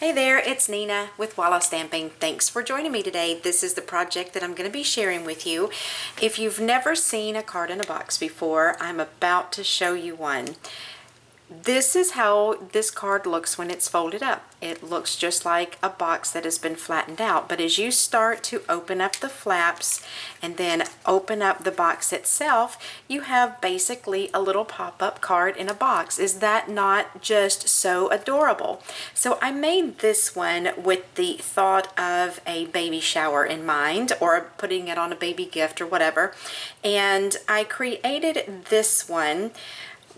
Hey there, it's Nina with Walla Stamping. Thanks for joining me today. This is the project that I'm going to be sharing with you. If you've never seen a card in a box before, I'm about to show you one. This is how this card looks when it's folded up. It looks just like a box that has been flattened out, but as you start to open up the flaps and then open up the box itself, you have basically a little pop-up card in a box. Is that not just so adorable? So I made this one with the thought of a baby shower in mind, or putting it on a baby gift or whatever, and I created this one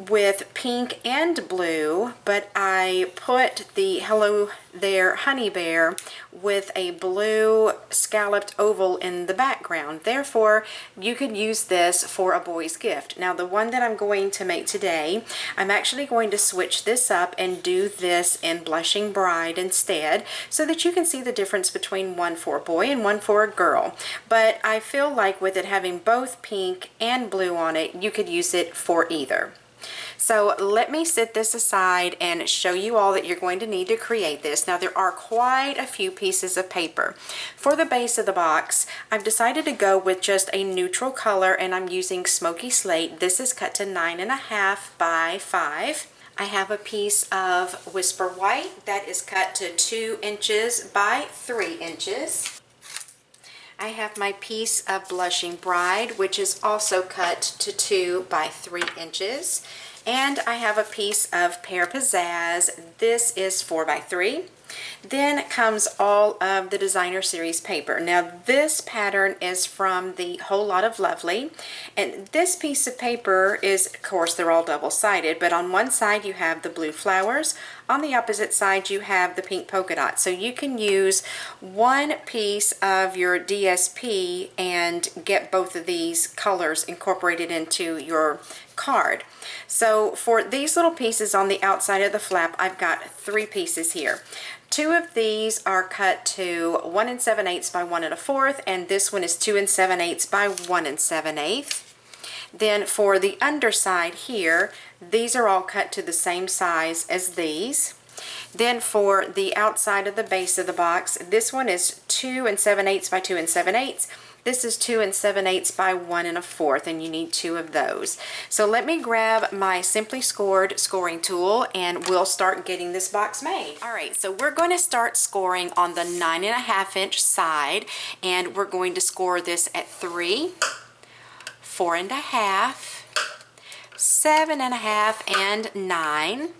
with pink and blue, but I put the Hello There Honey Bear with a blue scalloped oval in the background. Therefore, you could use this for a boy's gift. Now, the one that I'm going to make today, I'm actually going to switch this up and do this in Blushing Bride instead, so that you can see the difference between one for a boy and one for a girl. But I feel like with it having both pink and blue on it, you could use it for either. So let me set this aside and show you all that you're going to need to create this. Now, there are quite a few pieces of paper. For the base of the box, I've decided to go with just a neutral color, and I'm using Smoky Slate. This is cut to 9.5 by 5. I have a piece of Whisper White that is cut to 2 inches by 3 inches. I have my piece of Blushing Bride, which is also cut to 2 by 3 inches. And I have a piece of Pear Pizzazz. This is 4 by 3. Then comes all of the Designer Series paper. Now, this pattern is from the Whole Lot of Lovely, and this piece of paper is, of course, they're all double-sided, but on one side you have the blue flowers, on the opposite side you have the pink polka dot. So you can use one piece of your DSP and get both of these colors incorporated into your card. So for these little pieces on the outside of the flap, I've got 3 pieces here. 2 of these are cut to 1 7/8 by 1 1/4, and this one is 2 7/8 by 1 7/8. Then for the underside here, these are all cut to the same size as these. Then for the outside of the base of the box, this one is 2 7/8 by 2 7/8. This is 2 7/8 by 1 1/4, and you need 2 of those. So let me grab my Simply Scored scoring tool and we'll start getting this box made. All right, so we're going to start scoring on the 9.5 inch side, and we're going to score this at 3, 4.5, 7.5, and 9.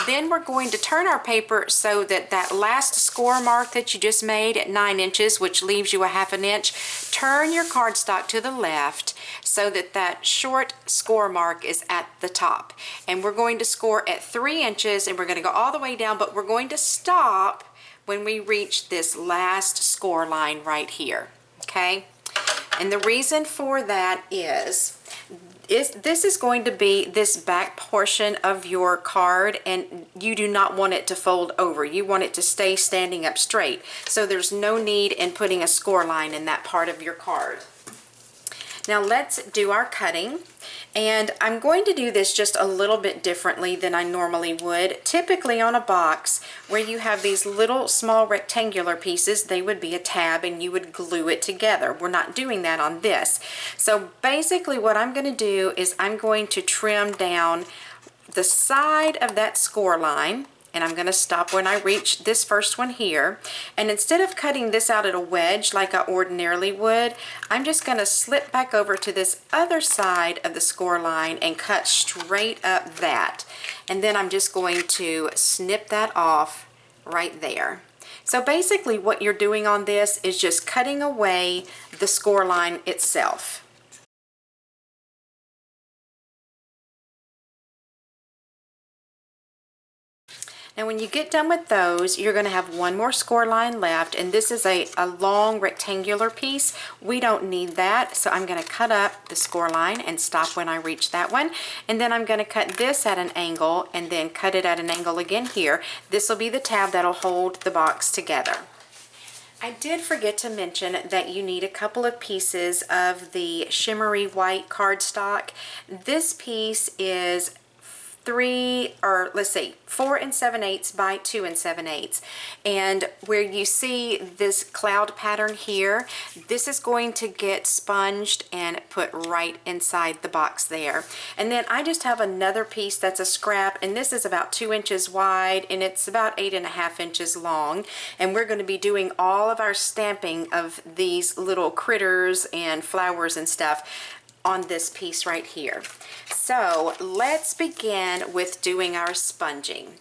Then we're going to turn our paper so that that last score mark that you just made at 9 inches, which leaves you a 1/2 inch, turn your cardstock to the left so that that short score mark is at the top. And we're going to score at 3 inches, and we're going to go all the way down, but we're going to stop when we reach this last score line right here, okay? And the reason for that is this is going to be this back portion of your card, and you do not want it to fold over. You want it to stay standing up straight. So there's no need in putting a score line in that part of your card. Now let's do our cutting, and I'm going to do this just a little bit differently than I normally would. Typically on a box where you have these little small rectangular pieces, they would be a tab and you would glue it together. We're not doing that on this. So basically what I'm going to do is I'm going to trim down the side of that score line, and I'm going to stop when I reach this first one here. And instead of cutting this out at a wedge like I ordinarily would, I'm just going to slip back over to this other side of the score line and cut straight up that. And then I'm just going to snip that off right there. So basically what you're doing on this is just cutting away the score line itself. Now when you get done with those, you're going to have one more score line left, and this is a long rectangular piece. We don't need that, so I'm going to cut up the score line and stop when I reach that one. And then I'm going to cut this at an angle and then cut it at an angle again here. This will be the tab that'll hold the box together. I did forget to mention that you need a couple of pieces of the shimmery white cardstock. This piece is 4 7/8 by 2 7/8. And where you see this cloud pattern here, this is going to get sponged and put right inside the box there. And then I just have another piece that's a scrap, and this is about 2 inches wide and it's about 8.5 inches long. And we're going to be doing all of our stamping of these little critters and flowers and stuff on this piece right here. So let's begin with doing our sponging.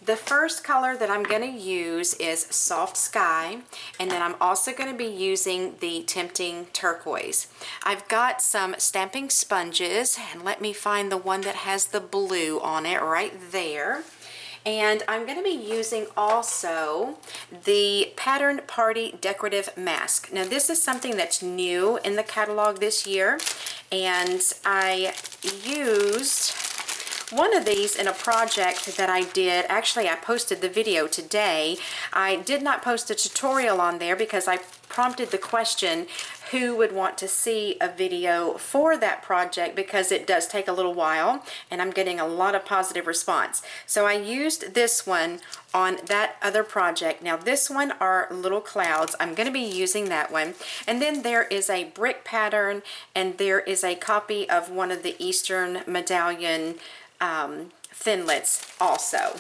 The first color that I'm going to use is Soft Sky, and then I'm also going to be using the Tempting Turquoise. I've got some stamping sponges, and let me find the one that has the blue on it right there. And I'm going to be using also the Pattern Party Decorative Mask. Now this is something that's new in the catalog this year, and I used one of these in a project that I did. Actually, I posted the video today. I did not post a tutorial on there because I prompted the question, who would want to see a video for that project, because it does take a little while and I'm getting a lot of positive response. So I used this one on that other project. Now this one are little clouds. I'm going to be using that one. And then there is a brick pattern, and there is a copy of one of the Eastern Medallion thinlits also.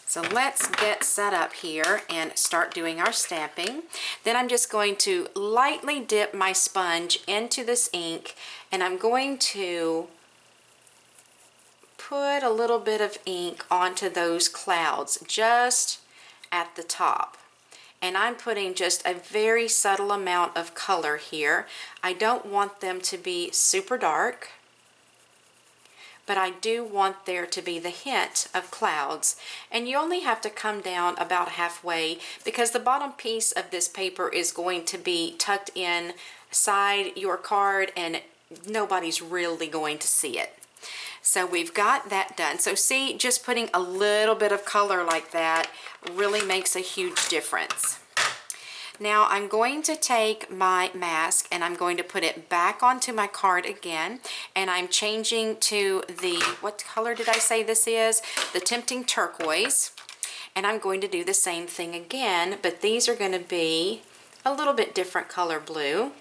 So let's get set up here and start doing our stamping. Then I'm just going to lightly dip my sponge into this ink, and I'm going to put a little bit of ink onto those clouds just at the top. And I'm putting just a very subtle amount of color here. I don't want them to be super dark, but I do want there to be the hint of clouds. And you only have to come down about halfway, because the bottom piece of this paper is going to be tucked inside your card and nobody's really going to see it. So we've got that done. So see, just putting a little bit of color like that really makes a huge difference. Now I'm going to take my mask and I'm going to put it back onto my card again, and I'm changing to the, what color did I say this is? The Tempting Turquoise. And I'm going to do the same thing again, but these are going to be a little bit different color blue.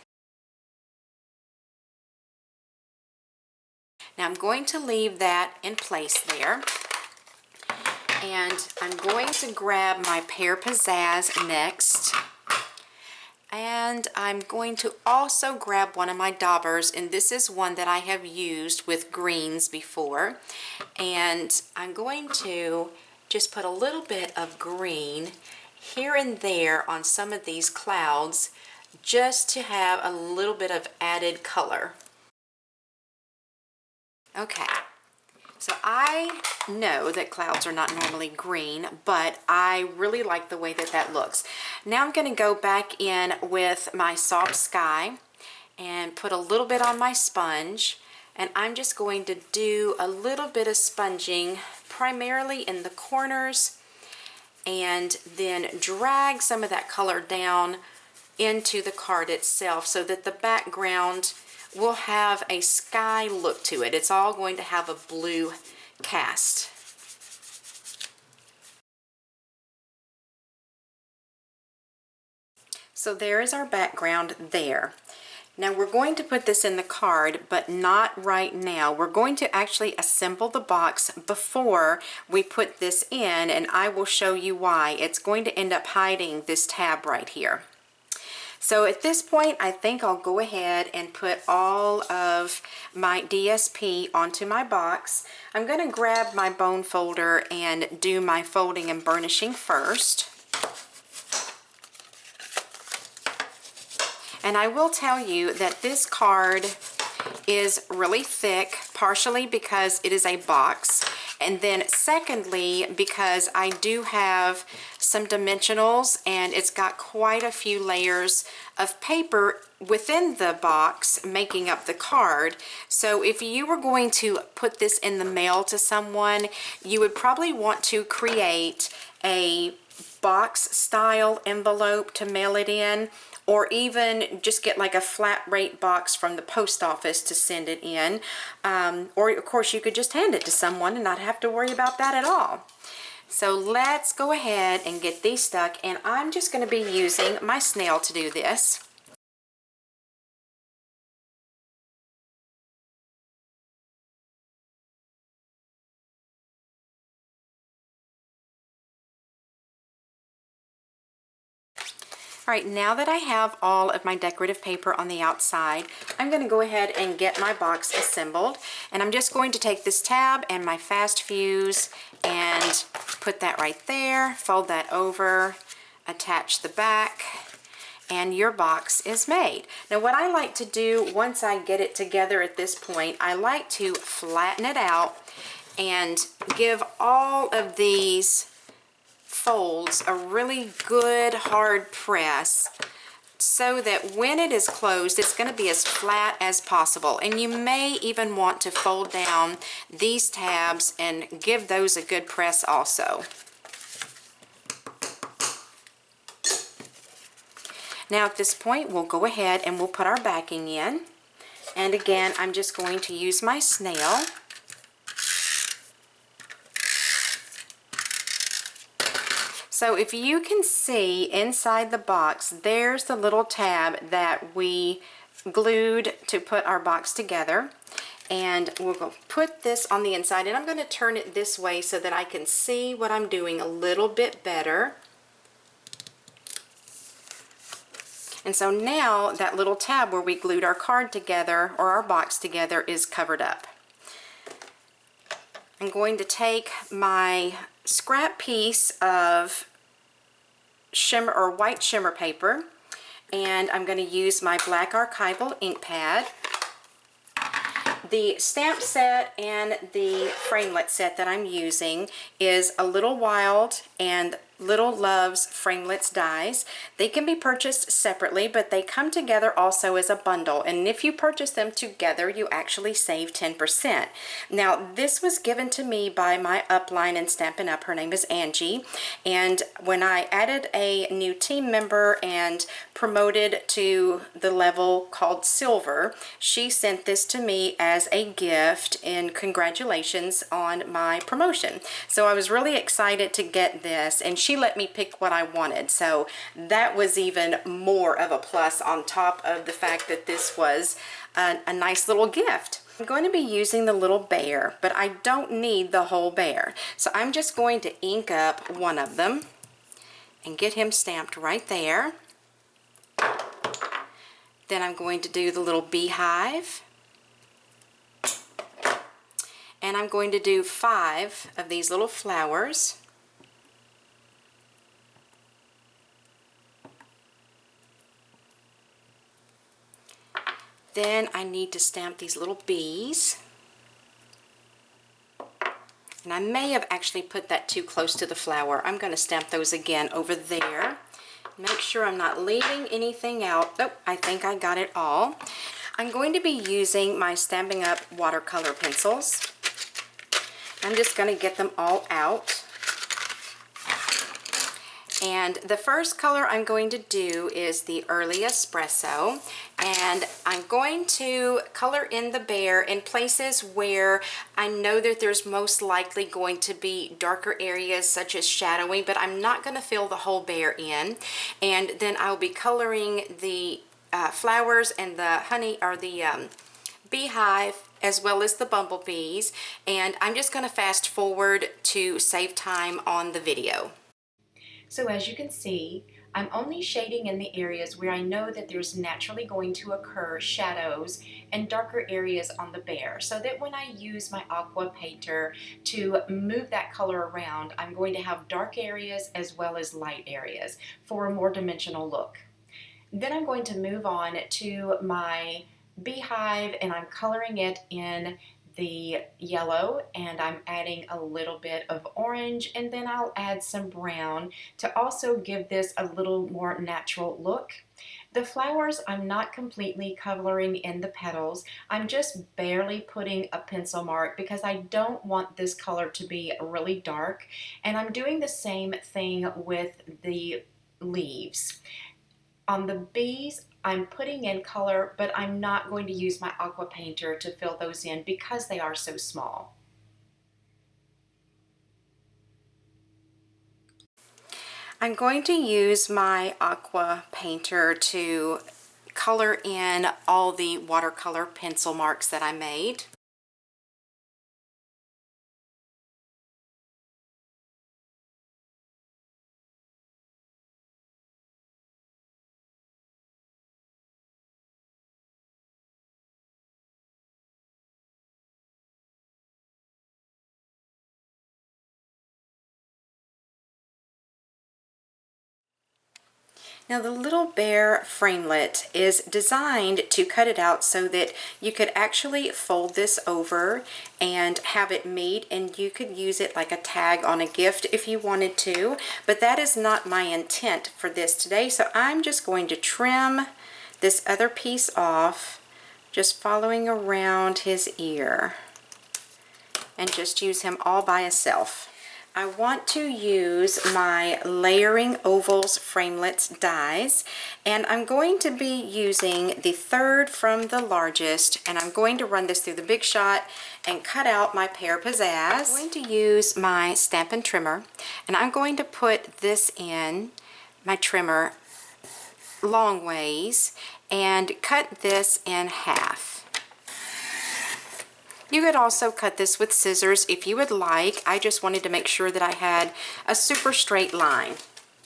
Now I'm going to leave that in place there. And I'm going to grab my Pear Pizzazz next. And I'm going to also grab one of my daubers, and this is one that I have used with greens before. And I'm going to just put a little bit of green here and there on some of these clouds, just to have a little bit of added color. Okay. So I know that clouds are not normally green, but I really like the way that that looks. Now I'm going to go back in with my Soft Sky and put a little bit on my sponge, and I'm just going to do a little bit of sponging primarily in the corners, and then drag some of that color down into the card itself so that the background will have a sky look to it. It's all going to have a blue cast. So there is our background there. Now we're going to put this in the card, but not right now. We're going to actually assemble the box before we put this in, and I will show you why. It's going to end up hiding this tab right here. So at this point, I think I'll go ahead and put all of my DSP onto my box. I'm going to grab my bone folder and do my folding and burnishing first. And I will tell you that this card is really thick, partially because it is a box, and then secondly because I do have some dimensionals, and it's got quite a few layers of paper within the box making up the card. So if you were going to put this in the mail to someone, you would probably want to create a box style envelope to mail it in, or even just get like a flat rate box from the post office to send it in. Or of course you could just hand it to someone and not have to worry about that at all. So let's go ahead and get these stuck, and I'm just going to be using my snail to do this. All right, now that I have all of my decorative paper on the outside, I'm going to go ahead and get my box assembled. And I'm just going to take this tab and my fast fuse and put that right there, fold that over, attach the back, and your box is made. Now what I like to do once I get it together at this point, I like to flatten it out and give all of these folds a really good hard press so that when it is closed, it's going to be as flat as possible. And you may even want to fold down these tabs and give those a good press also. Now at this point, we'll go ahead and we'll put our backing in. And again, I'm just going to use my snail. So if you can see inside the box, there's the little tab that we glued to put our box together. And we'll go put this on the inside, and I'm going to turn it this way so that I can see what I'm doing a little bit better. And so now that little tab where we glued our card together, or our box together, is covered up. I'm going to take my scrap piece of shimmer or white shimmer paper, and I'm going to use my black archival ink pad. The stamp set and the framelit set that I'm using is a Little Wild and Little Love's framelits dies. They can be purchased separately, but they come together also as a bundle, and if you purchase them together, you actually save 10%. Now, this was given to me by my upline in Stampin' Up. Her name is Angie, and when I added a new team member and promoted to the level called Silver, she sent this to me as a gift in congratulations on my promotion. So I was really excited to get this, and she let me pick what I wanted, so that was even more of a plus on top of the fact that this was a nice little gift. I'm going to be using the little bear, but I don't need the whole bear, so I'm just going to ink up one of them and get him stamped right there. Then I'm going to do the little beehive, and I'm going to do 5 of these little flowers. Then I need to stamp these little bees. And I may have actually put that too close to the flower. I'm going to stamp those again over there. Make sure I'm not leaving anything out. Oh, I think I got it all. I'm going to be using my Stampin' Up watercolor pencils. I'm just going to get them all out. And the first color I'm going to do is the Early Espresso, and I'm going to color in the bear in places where I know that there's most likely going to be darker areas such as shadowing, but I'm not going to fill the whole bear in. And then I'll be coloring the flowers and the honey, or the beehive, as well as the bumblebees, and I'm just going to fast forward to save time on the video. So as you can see, I'm only shading in the areas where I know that there's naturally going to occur shadows and darker areas on the bear, so that when I use my aqua painter to move that color around, I'm going to have dark areas as well as light areas for a more dimensional look. Then I'm going to move on to my beehive, and I'm coloring it in the yellow, and I'm adding a little bit of orange, and then I'll add some brown to also give this a little more natural look. The flowers, I'm not completely coloring in the petals. I'm just barely putting a pencil mark because I don't want this color to be really dark, and I'm doing the same thing with the leaves. On the bees, I'm putting in color, but I'm not going to use my aqua painter to fill those in because they are so small. I'm going to use my aqua painter to color in all the watercolor pencil marks that I made. Now the little bear framelit is designed to cut it out so that you could actually fold this over and have it meet, and you could use it like a tag on a gift if you wanted to, but that is not my intent for this today. So I'm just going to trim this other piece off, just following around his ear, and just use him all by itself. I want to use my Layering Ovals Framelits dies, and I'm going to be using the third from the largest, and I'm going to run this through the Big Shot and cut out my pear pizzazz. I'm going to use my Stampin' Trimmer, and I'm going to put this in my trimmer long ways and cut this in half. You could also cut this with scissors if you would like. I just wanted to make sure that I had a super straight line.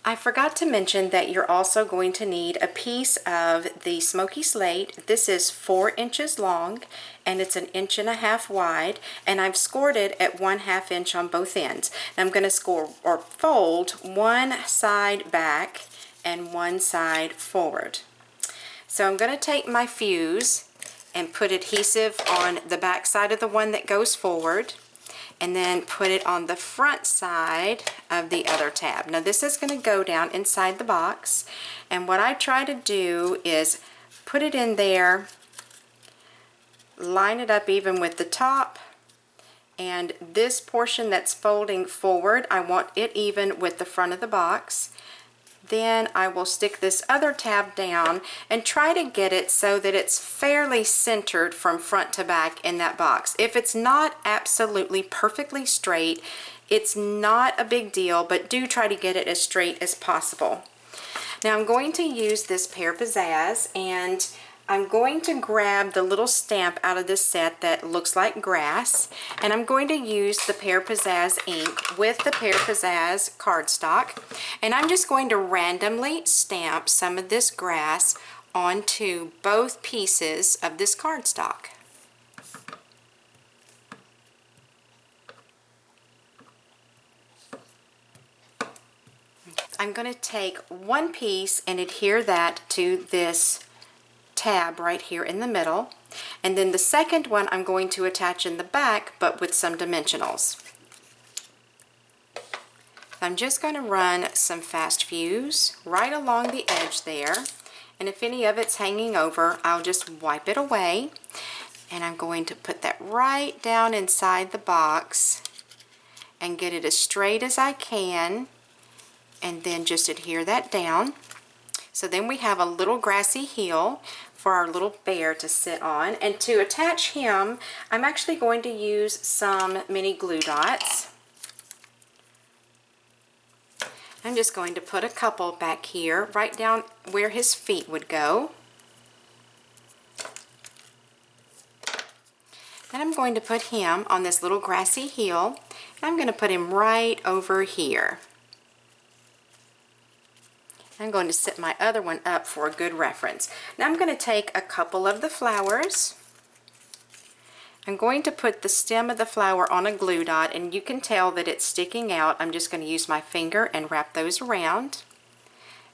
I forgot to mention that you're also going to need a piece of the smoky slate. This is 4 inches long and it's 1.5 inches wide, and I've scored it at 1/2 inch on both ends. And I'm going to score or fold one side back and one side forward. So I'm going to take my fuse and put adhesive on the back side of the one that goes forward, and then put it on the front side of the other tab. Now this is going to go down inside the box, and what I try to do is put it in there, line it up even with the top, and this portion that's folding forward, I want it even with the front of the box. Then I will stick this other tab down and try to get it so that it's fairly centered from front to back in that box. If it's not absolutely perfectly straight, it's not a big deal, but do try to get it as straight as possible. Now I'm going to use this pear pizzazz, and I'm going to grab the little stamp out of this set that looks like grass, and I'm going to use the pear pizzazz ink with the pear pizzazz cardstock, and I'm just going to randomly stamp some of this grass onto both pieces of this cardstock. I'm going to take one piece and adhere that to this tab right here in the middle, and then the second one I'm going to attach in the back, but with some dimensionals. I'm just going to run some fast fuse right along the edge there, and if any of it's hanging over, I'll just wipe it away, and I'm going to put that right down inside the box and get it as straight as I can, and then just adhere that down. So then we have a little grassy hill for our little bear to sit on, and to attach him, I'm actually going to use some mini glue dots. I'm just going to put a couple back here, right down where his feet would go. And I'm going to put him on this little grassy hill, and I'm going to put him right over here. I'm going to set my other one up for a good reference. Now I'm going to take a couple of the flowers. I'm going to put the stem of the flower on a glue dot, and you can tell that it's sticking out. I'm just going to use my finger and wrap those around.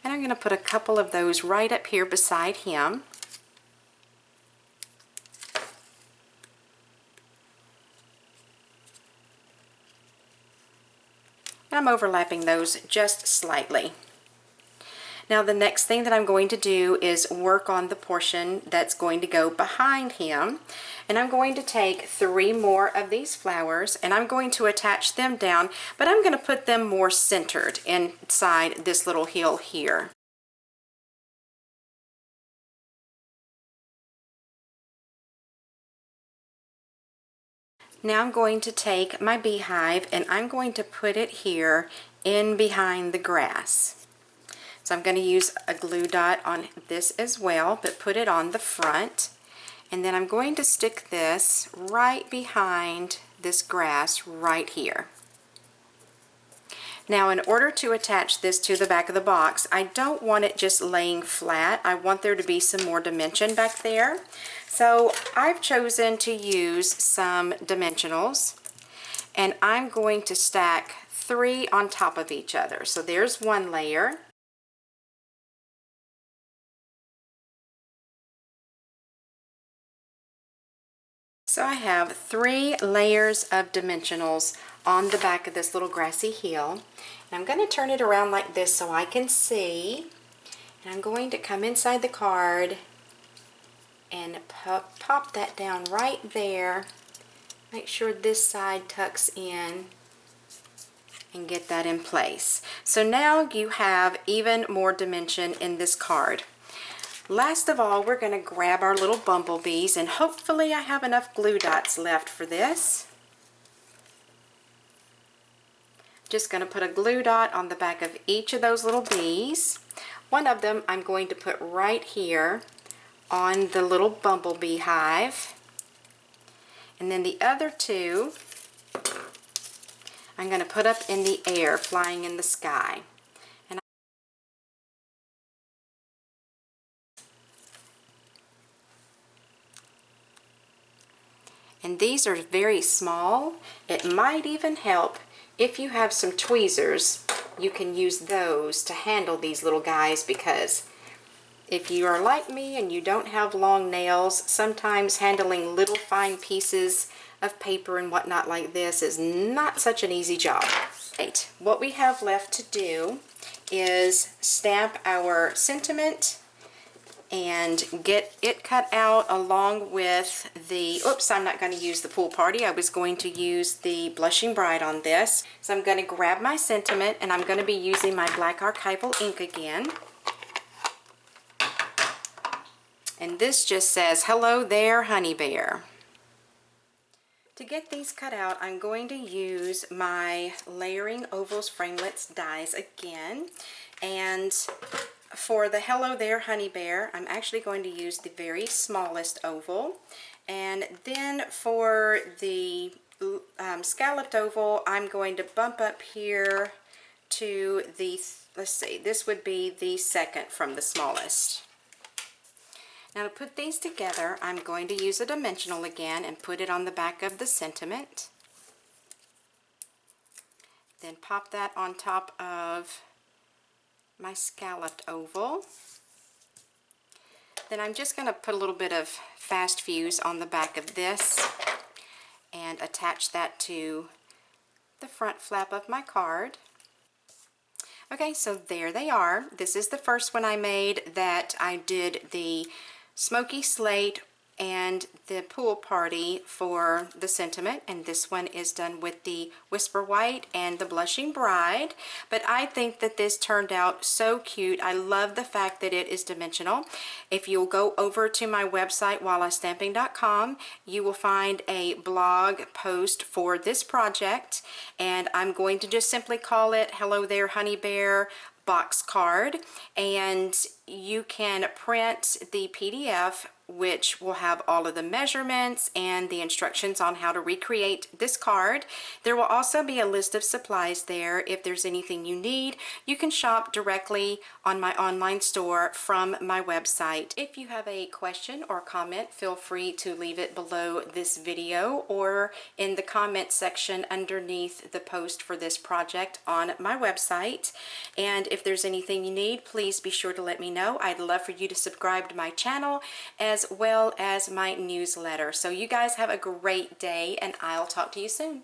And I'm going to put a couple of those right up here beside him. And I'm overlapping those just slightly. Now the next thing that I'm going to do is work on the portion that's going to go behind him, and I'm going to take 3 more of these flowers and I'm going to attach them down, but I'm going to put them more centered inside this little hill here. Now I'm going to take my beehive and I'm going to put it here in behind the grass. So I'm going to use a glue dot on this as well, but put it on the front. And then I'm going to stick this right behind this grass right here. Now in order to attach this to the back of the box, I don't want it just laying flat. I want there to be some more dimension back there. So I've chosen to use some dimensionals, and I'm going to stack 3 on top of each other. So there's one layer. So I have 3 layers of dimensionals on the back of this little grassy hill. And I'm going to turn it around like this so I can see. And I'm going to come inside the card and pop that down right there. Make sure this side tucks in and get that in place. So now you have even more dimension in this card. Last of all, we're going to grab our little bumblebees, and hopefully I have enough glue dots left for this. Just going to put a glue dot on the back of each of those little bees. One of them I'm going to put right here on the little bumblebee hive. And then the other 2 I'm going to put up in the air, flying in the sky. And these are very small. It might even help if you have some tweezers. You can use those to handle these little guys, because if you are like me and you don't have long nails, sometimes handling little fine pieces of paper and whatnot like this is not such an easy job. Right, what we have left to do is stamp our sentiment and get it cut out along with the, oops, I'm not going to use the pool party. I was going to use the blushing bride on this. So I'm going to grab my sentiment, and I'm going to be using my black archival ink again. And this just says, "Hello there, honey bear." To get these cut out, I'm going to use my Layering Ovals Framelits dies again. And for the "Hello there, honey bear," I'm actually going to use the very smallest oval. And then for the scalloped oval, I'm going to bump up here to the, let's see, this would be the second from the smallest. Now to put these together, I'm going to use a dimensional again and put it on the back of the sentiment. Then pop that on top of my scalloped oval. Then I'm just going to put a little bit of fast fuse on the back of this and attach that to the front flap of my card. Okay, so there they are. This is the first one I made that I did the smoky slate and the pool party for the sentiment, and this one is done with the whisper white and the blushing bride. But I think that this turned out so cute. I love the fact that it is dimensional. If you'll go over to my website, wallastamping.com, you will find a blog post for this project, and I'm going to just simply call it "Hello There, Honey Bear" box card, and you can print the PDF, which will have all of the measurements and the instructions on how to recreate this card. There will also be a list of supplies there. If there's anything you need, you can shop directly on my online store from my website. If you have a question or comment, feel free to leave it below this video or in the comment section underneath the post for this project on my website. And if there's anything you need, please be sure to let me know. I'd love for you to subscribe to my channel as well as my newsletter. So you guys have a great day, and I'll talk to you soon.